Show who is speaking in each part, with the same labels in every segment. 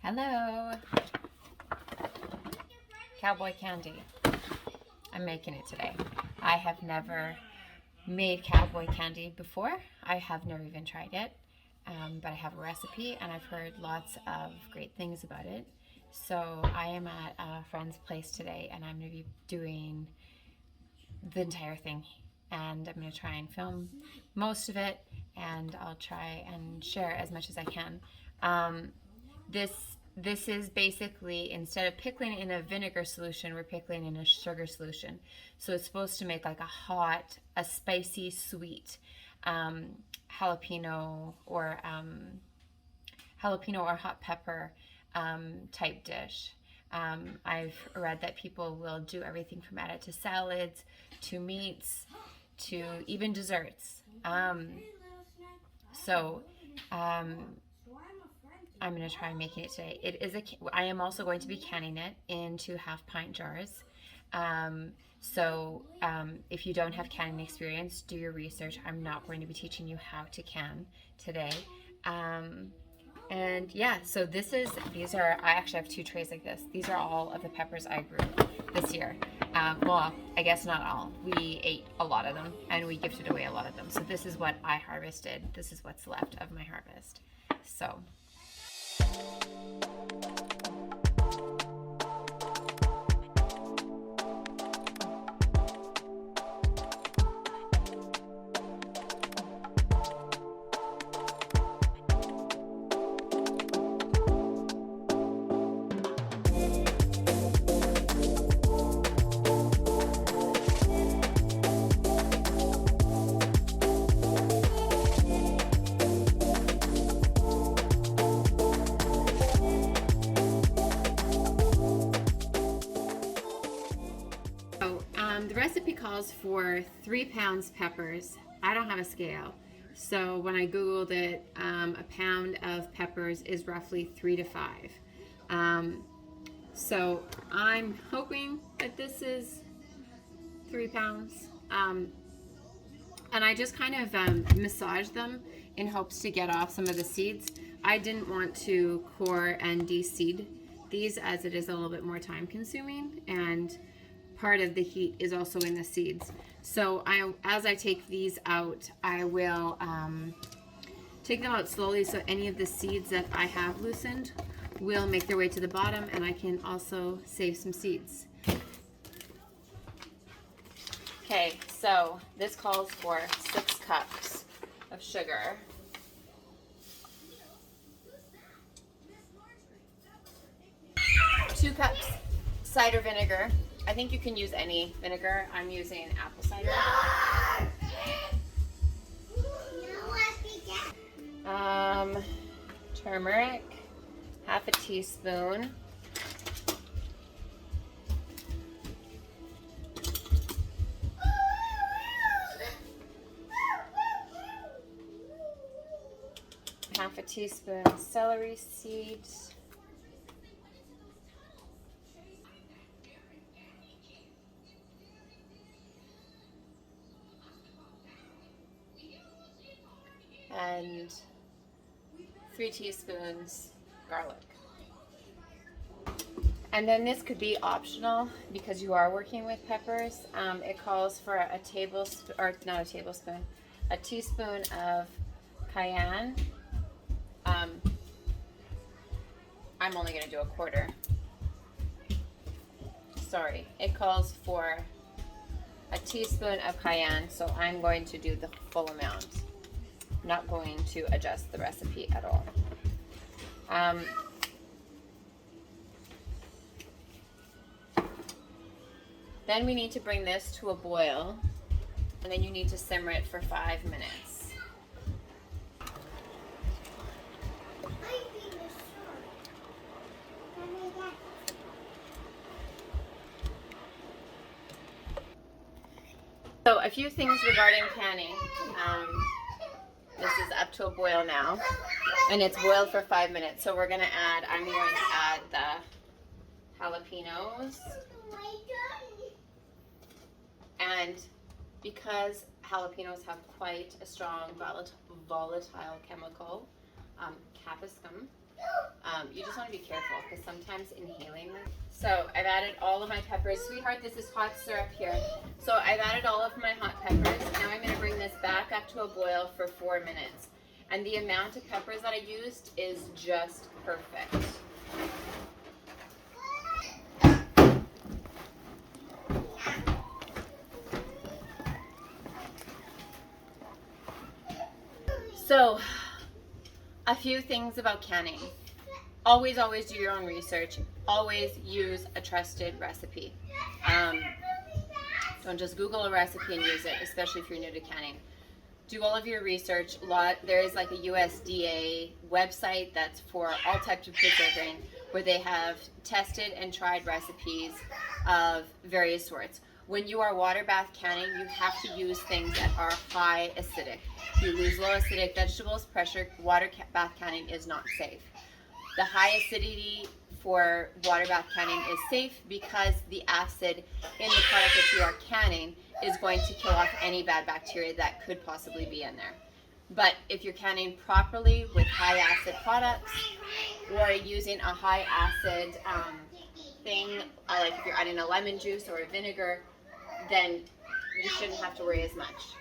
Speaker 1: Hello, Cowboy candy. I'm making it today. I have never made cowboy candy before. I have never even tried it, but I have a recipe and I've heard lots of great things about it. So I am at a friend's place today and I'm going to be doing the entire thing, and I'm going to try and film most of it, and I'll try and share as much as I can. This is basically, instead of pickling in a vinegar solution, we're pickling in a sugar solution. So it's supposed to make like a spicy, sweet jalapeno or hot pepper type dish. I've read that people will do everything from add it to salads, to meats, to even desserts. I'm going to try making it today. I am also going to be canning it into half-pint jars. If you don't have canning experience, do your research. I'm not going to be teaching you how to can today. And yeah, so I actually have 2 trays like this. These are all of the peppers I grew this year. Well, I guess not all. We ate a lot of them and we gifted away a lot of them. So this is what I harvested. This is what's left of my harvest. So. The recipe calls for 3 pounds peppers. I don't have a scale, so when I googled it, a pound of peppers is roughly 3 to 5. So I'm hoping that this is 3 pounds. And I just kind of massage them in hopes to get off some of the seeds. I didn't want to core and de-seed these, as it is a little bit more time consuming, and part of the heat is also in the seeds. So as I take these out, I will take them out slowly, so any of the seeds that I have loosened will make their way to the bottom, and I can also save some seeds. Okay, so this calls for 6 cups of sugar. 2 cups cider vinegar. I think you can use any vinegar. I'm using apple cider. Turmeric, half a teaspoon. Half a teaspoon celery seeds. And 3 teaspoons garlic. And then this could be optional because you are working with peppers. It calls for a tablespoon, or not a tablespoon, a teaspoon of cayenne. I'm only going to do a quarter. Sorry, it calls for a teaspoon of cayenne, so I'm going to do the full amount. I'm not going to adjust the recipe at all. Then we need to bring this to a boil, and then you need to simmer it for 5 minutes. So a few things regarding canning. This is up to a boil now, and it's boiled for 5 minutes. So I'm going to add the jalapenos. And because jalapenos have quite a strong volatile chemical, capsicum, You just want to be careful because sometimes inhaling them. So I've added all of my peppers. Sweetheart, this is hot syrup here. So I've added all of my hot peppers. Now I'm going to bring this back up to a boil for 4 minutes. And the amount of peppers that I used is just perfect. So, a few things about canning. Always do your own research. Always use a trusted recipe. Don't just Google a recipe and use it, especially if you're new to canning. Do all of your research. There is like a USDA website that's for all types of preserving, where they have tested and tried recipes of various sorts. When you are water bath canning, you have to use things that are high acidic. If you use low acidic vegetables, pressure water bath canning is not safe. The high acidity for water bath canning is safe because the acid in the product that you are canning is going to kill off any bad bacteria that could possibly be in there. But if you're canning properly with high acid products, or using a high acid thing, like if you're adding a lemon juice or a vinegar, then you shouldn't have to worry as much.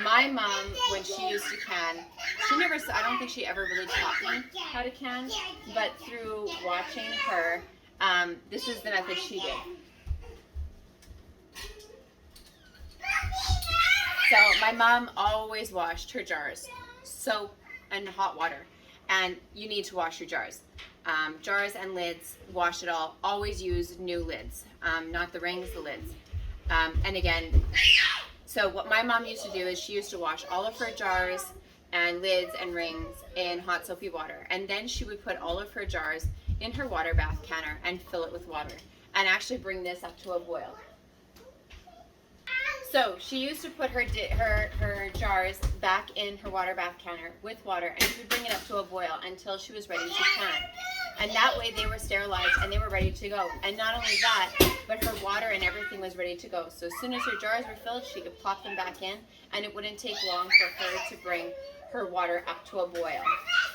Speaker 1: My mom, when she used to can, I don't think she ever really taught me how to can, but through watching her, this is the method she did. So my mom always washed her jars, soap and hot water, and you need to wash your jars. Jars and lids, wash it all. Always use new lids, not the rings, the lids. And again, so what my mom used to do is she used to wash all of her jars and lids and rings in hot soapy water, and then she would put all of her jars in her water bath canner and fill it with water, and actually bring this up to a boil. So she used to put her jars back in her water bath canner with water, and she would bring it up to a boil until she was ready to can. And that way they were sterilized and they were ready to go. And not only that, but her water and everything was ready to go. So as soon as her jars were filled, she could pop them back in, and it wouldn't take long for her to bring her water up to a boil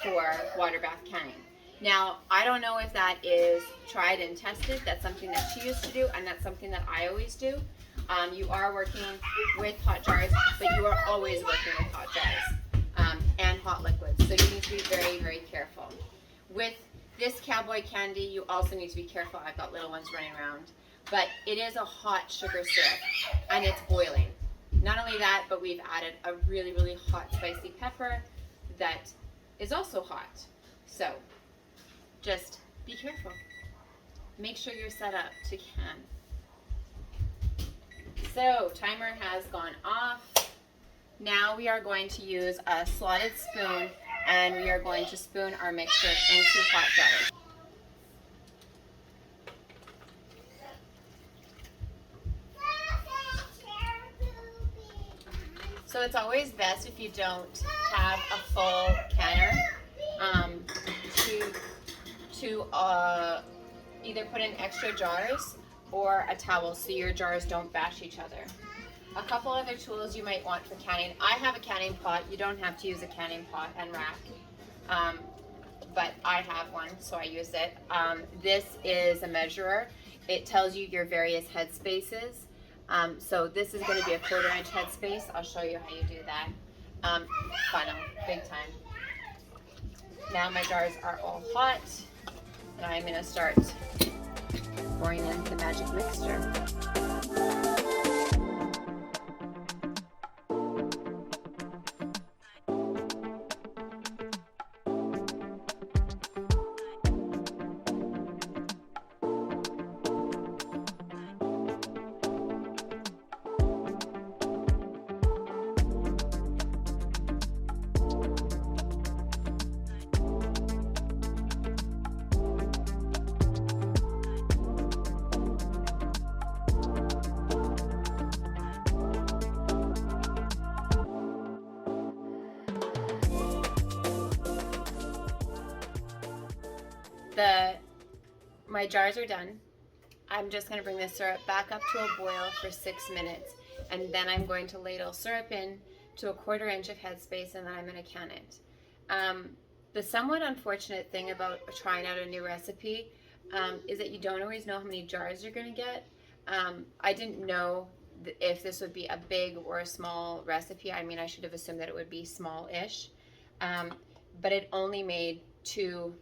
Speaker 1: for water bath canning. Now, I don't know if that is tried and tested. That's something that she used to do, and that's something that I always do. You are working with hot jars, but you are always working with hot jars and hot liquids. So you need to be very, very careful. With this Cowboy candy, you also need to be careful. I've got little ones running around. But it is a hot sugar syrup, and it's boiling. Not only that, but we've added a really, really hot spicy pepper that is also hot. So just be careful. Make sure you're set up to can. So timer has gone off. Now we are going to use a slotted spoon, and we are going to spoon our mixture into hot jars. So it's always best if you don't have a full canner to either put in extra jars or a towel so your jars don't bash each other. A couple other tools you might want for canning. I have a canning pot. You don't have to use a canning pot and rack, but I have one, so I use it. This is a measurer. It tells you your various head spaces. So this is going to be a 1/4 inch head space. I'll show you how you do that. Funnel, big time. Now my jars are all hot, and I'm going to start pouring in the magic mixture. My jars are done. I'm just going to bring the syrup back up to a boil for 6 minutes, and then I'm going to ladle syrup in to a 1/4 inch of headspace, and then I'm going to can it. The somewhat unfortunate thing about trying out a new recipe is that you don't always know how many jars you're going to get. I didn't know if this would be a big or a small recipe. I mean, I should have assumed that it would be small-ish, but it only made 2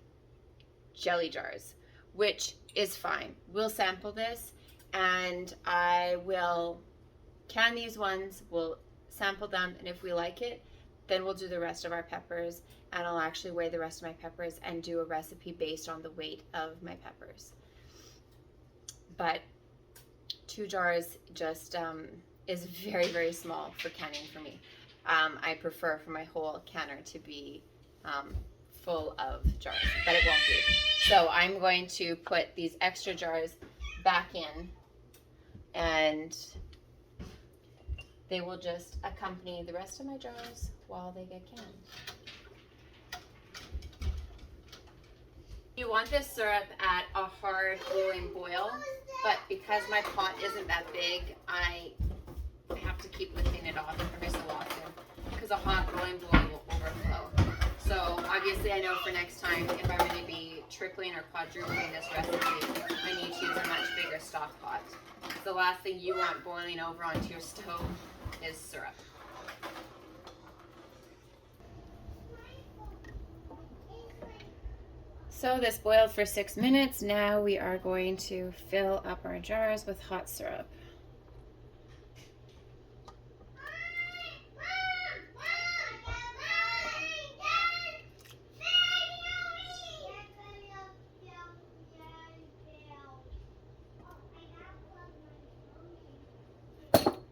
Speaker 1: jelly jars, which is fine. We'll sample this, and I will can these ones, we'll sample them, and if we like it, then we'll do the rest of our peppers, and I'll actually weigh the rest of my peppers and do a recipe based on the weight of my peppers. But 2 jars just is very, very small for canning for me. I prefer for my whole canner to be full of jars, but it won't be. So I'm going to put these extra jars back in, and they will just accompany the rest of my jars while they get canned. You want this syrup at a hard boiling boil, but because my pot isn't that big, I have to keep lifting it off every so often because a hot boiling boil will overflow. So obviously I know for next time, if I'm going to be tripling or quadrupling this recipe, I need to use a much bigger stock pot. The last thing you want boiling over onto your stove is syrup. So this boiled for 6 minutes. Now we are going to fill up our jars with hot syrup.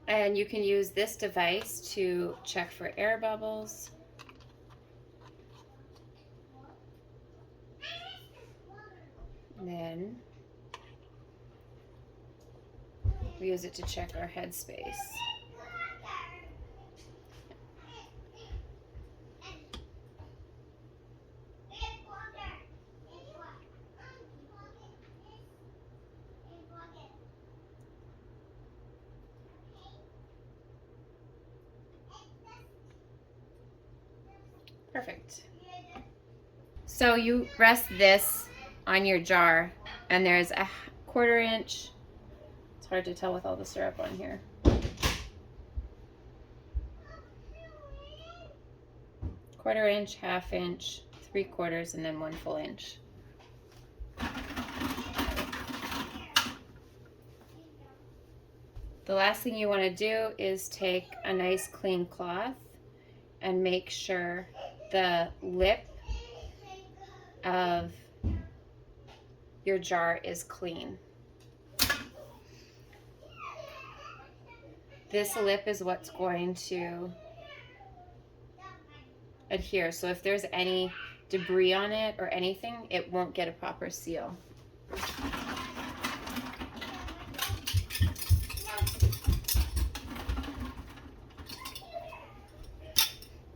Speaker 1: And you can use this device to check for air bubbles. And then we use it to check our headspace. Perfect. So you rest this on your jar, and there's a 1/4 inch. It's hard to tell with all the syrup on here. 1/4 inch, 1/2 inch, 3/4, and then 1 full inch. The last thing you want to do is take a nice clean cloth and make sure the lip of your jar is clean. This lip is what's going to adhere. So if there's any debris on it or anything, it won't get a proper seal.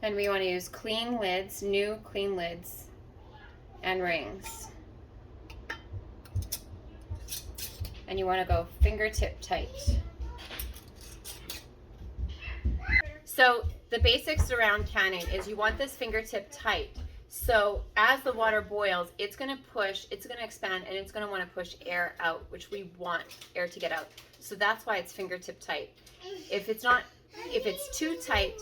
Speaker 1: And we want to use clean lids, new clean lids, and rings. And you want to go fingertip tight. So the basics around canning is you want this fingertip tight. So as the water boils, it's going to push, it's going to expand, and it's going to want to push air out, which we want air to get out. So that's why it's fingertip tight. If it's too tight,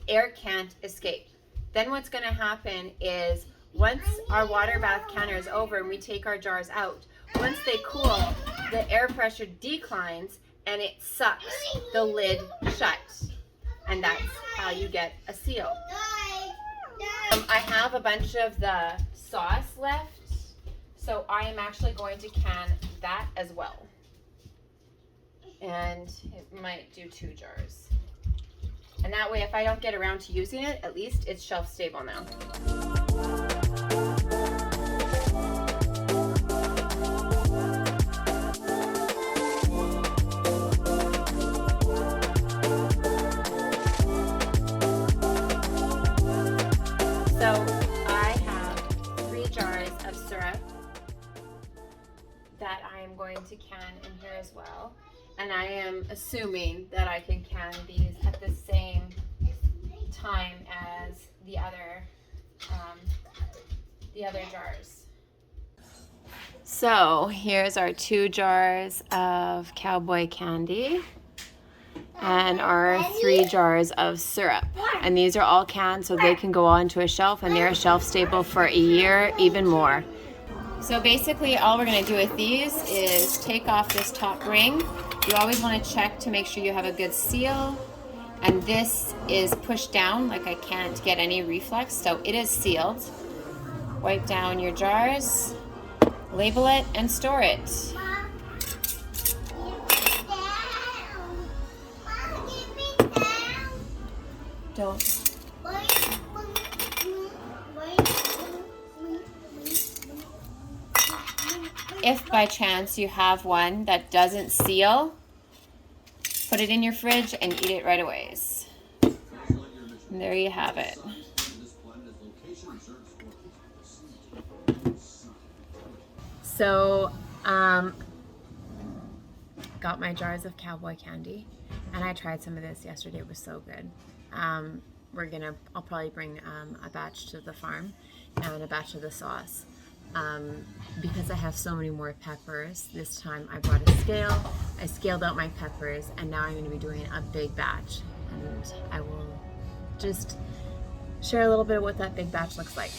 Speaker 1: air can't escape. Then what's going to happen is once our water bath canner is over and we take our jars out, once they cool, the air pressure declines and it sucks the lid shut. And that's how you get a seal. I have a bunch of the sauce left, so I am actually going to can that as well. And it might do 2 jars. And that way, if I don't get around to using it, at least it's shelf stable now. So I have 3 jars of syrup that I am going to can in here as well. And I am assuming that I can can these at the same time as the other the other jars. So here's our 2 jars of Cowboy candy and our 3 jars of syrup. And these are all canned so they can go onto a shelf, and they're a shelf staple for a year, even more. So basically all we're going to do with these is take off this top ring. You always want to check to make sure you have a good seal. And this is pushed down, like I can't get any reflux, so it is sealed. Wipe down your jars, label it, and store it. Don't. If by chance you have one that doesn't seal, put it in your fridge and eat it right away. And there you have it. So, got my jars of Cowboy candy, and I tried some of this yesterday. It was so good. I'll probably bring a batch to the farm and a batch of the sauce. Because I have so many more peppers, this time I brought a scale. I scaled out my peppers, and now I'm going to be doing a big batch, and I will just share a little bit of what that big batch looks like.